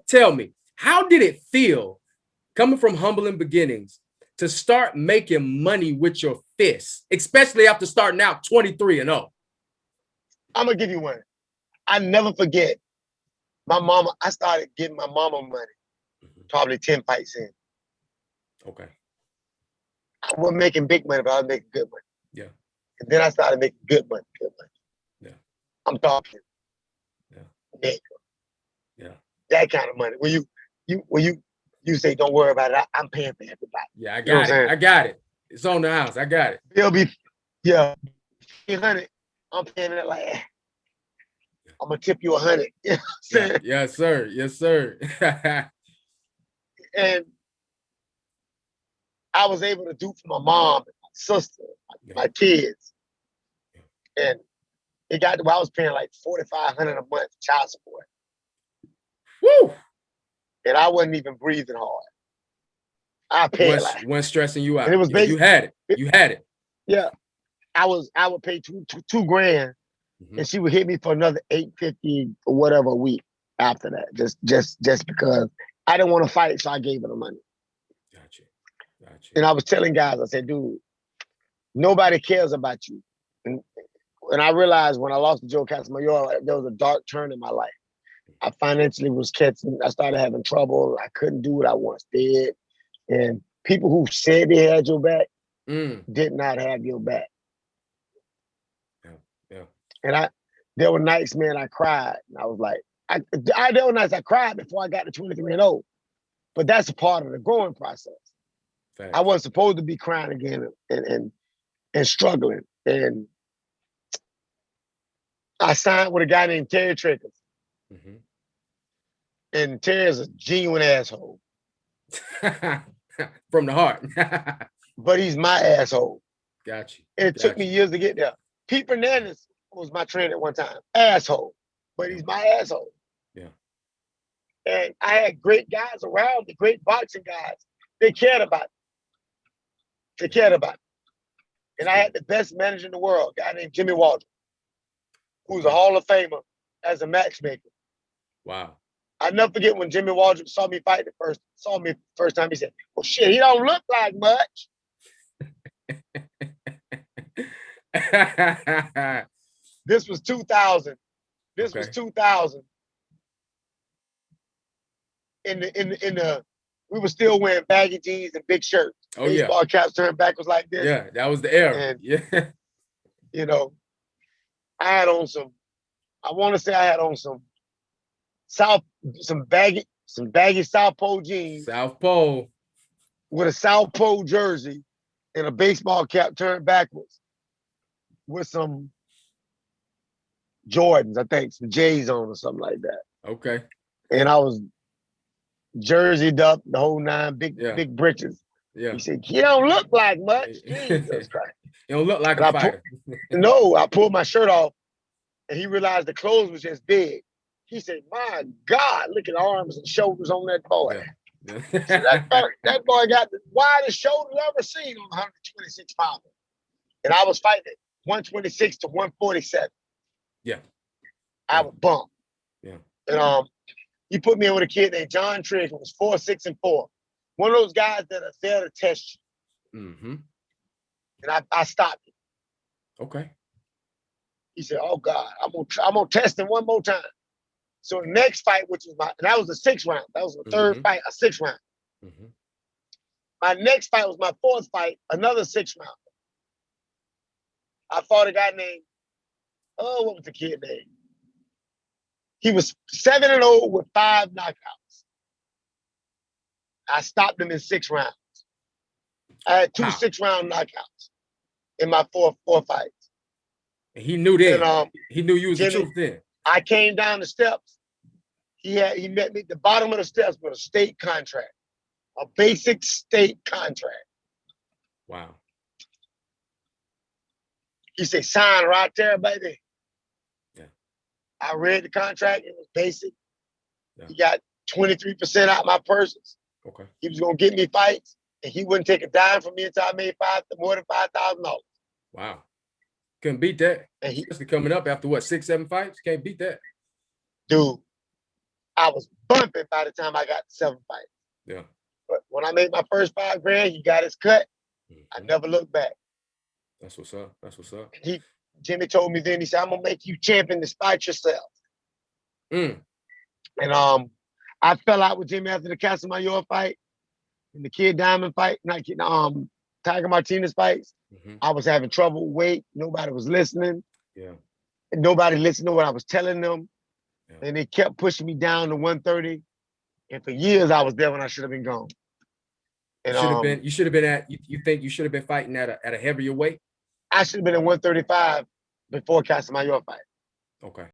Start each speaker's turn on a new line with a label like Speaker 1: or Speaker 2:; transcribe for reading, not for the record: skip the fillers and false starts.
Speaker 1: tell me, how did it feel coming from humbling beginnings to start making money with your fists, especially after starting out 23-0?
Speaker 2: I'm gonna give you one. I never forget my mama. I started getting my mama money probably 10 fights in.
Speaker 1: Okay.
Speaker 2: I wasn't making big money, but I was making good money.
Speaker 1: Yeah.
Speaker 2: And then I started making good money, good money.
Speaker 1: Yeah.
Speaker 2: I'm talking.
Speaker 1: Yeah.
Speaker 2: Nigga.
Speaker 1: Yeah.
Speaker 2: That kind of money. When you say don't worry about it, I'm paying for everybody.
Speaker 1: Yeah, I
Speaker 2: You know what
Speaker 1: got
Speaker 2: I'm
Speaker 1: it.
Speaker 2: saying?
Speaker 1: I got it. It's on the house. I got it.
Speaker 2: It'll be, yeah, 100. I'm paying it like, I'm gonna tip you 100. You know what I'm
Speaker 1: Yeah.
Speaker 2: saying?
Speaker 1: Yes, sir. Yes, sir.
Speaker 2: And I was able to do for my mom, and my sister, my kids. And it got to where I was paying like $4,500 a month child support.
Speaker 1: Woo!
Speaker 2: And I wasn't even breathing hard. I paid like,
Speaker 1: Wasn't stressing you
Speaker 2: and it
Speaker 1: out.
Speaker 2: was
Speaker 1: Yeah, you had it. You had it.
Speaker 2: Yeah, I would pay two grand, and she would hit me for another $850 or whatever a week after that. Just because I didn't want to fight, so I gave her the money.
Speaker 1: Gotcha.
Speaker 2: And I was telling guys, I said, dude, nobody cares about you. And I realized when I lost to Joe Casamayor, there was a dark turn in my life. I financially was catching, I started having trouble. I couldn't do what I once did. And people who said they had your back did not have your back.
Speaker 1: Yeah.
Speaker 2: And there were nights, man, I cried. And I was like, there were nights I cried before I got to 23-0. But that's a part of the growing process.
Speaker 1: Thanks.
Speaker 2: I wasn't supposed to be crying again and struggling. And I signed with a guy named Terry Trickers. And Terry's a genuine asshole.
Speaker 1: From the heart.
Speaker 2: But he's my asshole.
Speaker 1: Got you.
Speaker 2: And it took me years to get there. Pete Hernandez was my trainer at one time. Asshole. But he's my asshole.
Speaker 1: Yeah.
Speaker 2: And I had great guys around me, great boxing guys. They cared about me. They cared about me. And I had the best manager in the world, a guy named Jimmy Waldron, who's a Hall of Famer as a matchmaker.
Speaker 1: Wow.
Speaker 2: I'll never forget when Jimmy Waldron saw me first time, he said, well, shit, he don't look like much. This was 2000. This was 2000. We were still wearing baggy jeans and big shirts.
Speaker 1: Oh,
Speaker 2: baseball caps turned back was like this.
Speaker 1: Yeah, that was the era.
Speaker 2: And,
Speaker 1: yeah.
Speaker 2: You know, I had on some baggy South Pole jeans.
Speaker 1: South Pole.
Speaker 2: With a South Pole jersey and a baseball cap turned backwards. With some Jordans, I think, some J's on or something like that.
Speaker 1: Okay.
Speaker 2: And I was jerseyed up, the whole nine, big britches.
Speaker 1: Yeah.
Speaker 2: He said, you don't look like much. Jesus Christ.
Speaker 1: You don't look like a fighter.
Speaker 2: I pulled my shirt off and he realized the clothes was just big. He said, my God, look at the arms and shoulders on that boy. Yeah. So that boy got the widest shoulders I've ever seen on 126 pounds. And I was fighting 126 to 147.
Speaker 1: Yeah.
Speaker 2: I was bumped.
Speaker 1: Yeah.
Speaker 2: And he put me in with a kid named John Trigg, who was 4, 6, and 4. One of those guys that are there to test you. Mm-hmm. And I stopped him.
Speaker 1: Okay.
Speaker 2: He said, oh God, I'm gonna test him one more time. So the next fight, and that was the 6th round. That was the third fight, a 6th round. Mm-hmm. My next fight was my 4th fight, another 6th round. I fought a guy named, what was the kid name? He was 7-0 with 5 knockouts. I stopped him in 6 rounds. I had 2 6-round knockoups in my four fights.
Speaker 1: And he knew then. And, he knew you was the truth then.
Speaker 2: I came down the steps. He met me at the bottom of the steps with a state contract, a basic state contract.
Speaker 1: Wow.
Speaker 2: He said, sign right there, baby.
Speaker 1: Yeah.
Speaker 2: I read the contract. It was basic. Yeah. He got 23% out of my purses.
Speaker 1: Okay.
Speaker 2: He was going to get me fights, and he wouldn't take a dime from me until I made more than $5,000.
Speaker 1: Wow. Couldn't beat that. And especially coming up after, 6, 7 fights? Can't beat that.
Speaker 2: Dude, I was bumping by the time I got to 7 fights.
Speaker 1: Yeah.
Speaker 2: But when I made my first $5 grand, he got his cut. I never looked back.
Speaker 1: That's what's up. That's what's up.
Speaker 2: Jimmy told me then, he said, I'm gonna make you champion despite yourself.
Speaker 1: Mm.
Speaker 2: And I fell out with Jimmy after the Casamayor fight and the Kid Diamond fight, not Kid, Tiger Martinez fights. I was having trouble with weight. Nobody was listening.
Speaker 1: Yeah.
Speaker 2: And nobody listened to what I was telling them.
Speaker 1: Yeah.
Speaker 2: And they kept pushing me down to 130. And for years I was there when I should have been gone. And
Speaker 1: you should have been at, you think you should have been fighting at a heavier weight?
Speaker 2: I should have been at 135 before Casamayor fight.
Speaker 1: Okay.